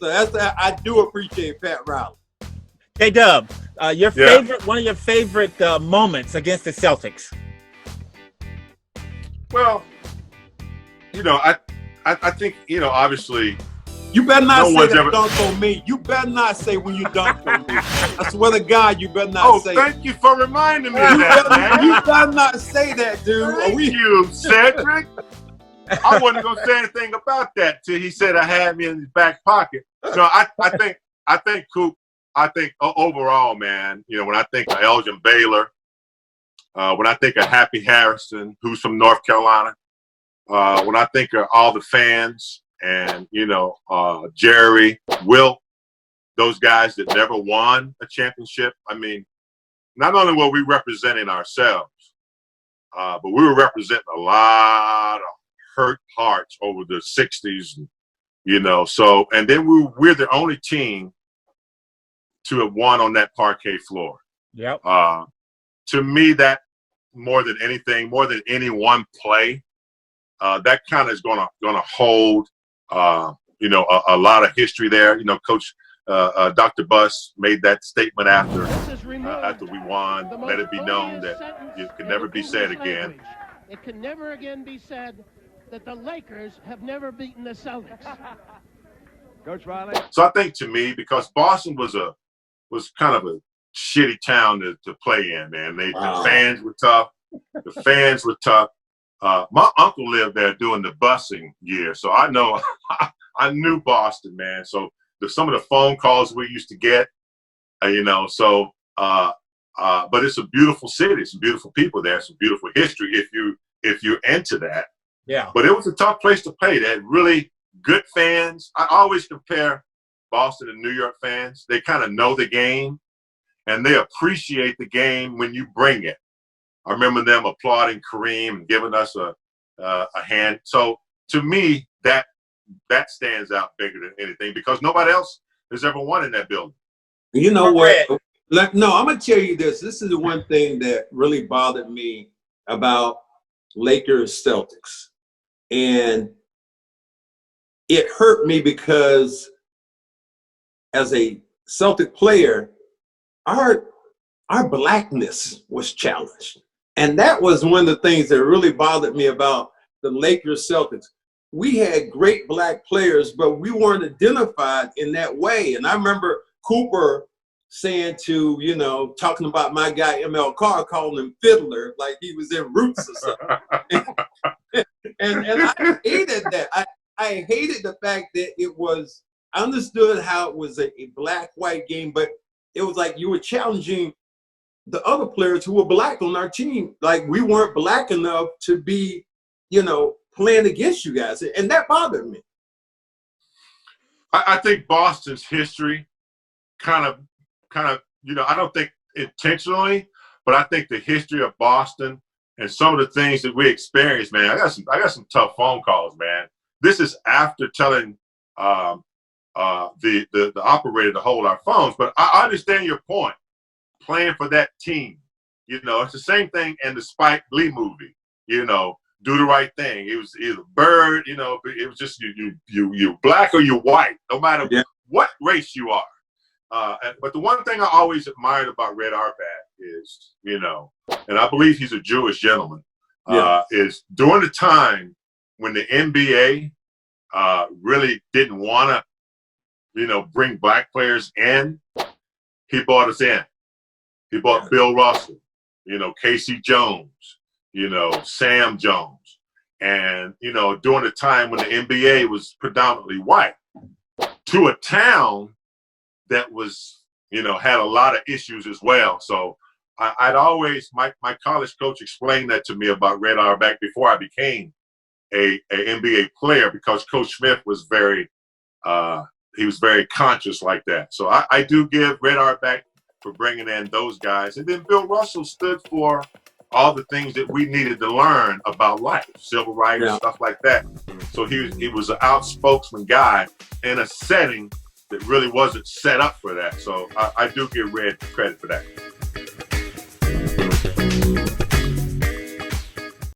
So I do appreciate Pat Riley. Hey, Dub, one of your favorite moments against the Celtics. Well, I think, obviously. You better not say that dunk on me. You better not say when you dunk on me. I swear to God, you better not say. Oh, thank you for reminding me of that, man. You better not say that, dude. Thank you, Cedric. I wasn't going to say anything about that till he said I had me in his back pocket. No, I think Coop, overall, man, when I think of Elgin Baylor, when I think of Happy Harrison, who's from North Carolina, when I think of all the fans, and, Jerry, Wilt, those guys that never won a championship. I mean, not only were we representing ourselves, but we were representing a lot of hurt hearts over the 60s, so, and then we're the only team to have won on that parquet floor. Yep. To me, that more than anything, more than any one play, that kind of is gonna hold a lot of history there. Coach Dr. Buss made that statement after we won. Let it be known that it can never be said again. It can never again be said that the Lakers have never beaten the Celtics. Coach Riley. So I think, to me, because Boston was kind of a shitty town to play in, man. The fans were tough. The fans were tough. My uncle lived there during the busing year, so I know I knew Boston, man. So some of the phone calls we used to get, but it's a beautiful city, some beautiful people there, some beautiful history if you're into that. Yeah. But it was a tough place to play. They had really good fans. I always compare Boston and New York fans. They kind of know the game, and they appreciate the game when you bring it. I remember them applauding Kareem and giving us a hand. So to me, that stands out bigger than anything because nobody else has ever won in that building. You know what? No, I'm going to tell you this. This is the one thing that really bothered me about Lakers-Celtics. And it hurt me because as a Celtic player, our blackness was challenged. And that was one of the things that really bothered me about the Lakers-Celtics. We had great black players, but we weren't identified in that way. And I remember Cooper saying to, talking about my guy, ML Carr, calling him Fiddler, like he was in Roots or something. and I hated that. I hated the fact that I understood how it was a black-white game, but it was like you were challenging the other players who were black on our team. Like we weren't black enough to be, playing against you guys. And that bothered me. I think Boston's history kind of, I don't think intentionally, but I think the history of Boston and some of the things that we experienced, man, I got some tough phone calls, man. This is after telling the operator to hold our phones, but I understand your point. Playing for that team, it's the same thing in the Spike Lee movie. Do the right thing. It was either Bird, it was just you black or you white, no matter what race you are. But the one thing I always admired about Red Auerbach is, and I believe he's a Jewish gentleman, is during the time when the NBA really didn't want to, bring black players in, he brought us in. He brought Bill Russell, Casey Jones, Sam Jones. And, during the time when the NBA was predominantly white, to a town that was, had a lot of issues as well. So I'd always, my college coach explained that to me about Red Auerbach before I became a NBA player, because Coach Smith was very conscious like that. So I do give Red Auerbach for bringing in those guys. And then Bill Russell stood for all the things that we needed to learn about life, civil rights, stuff like that. So he was an outspoken guy in a setting that really wasn't set up for that. So I do give Red credit for that.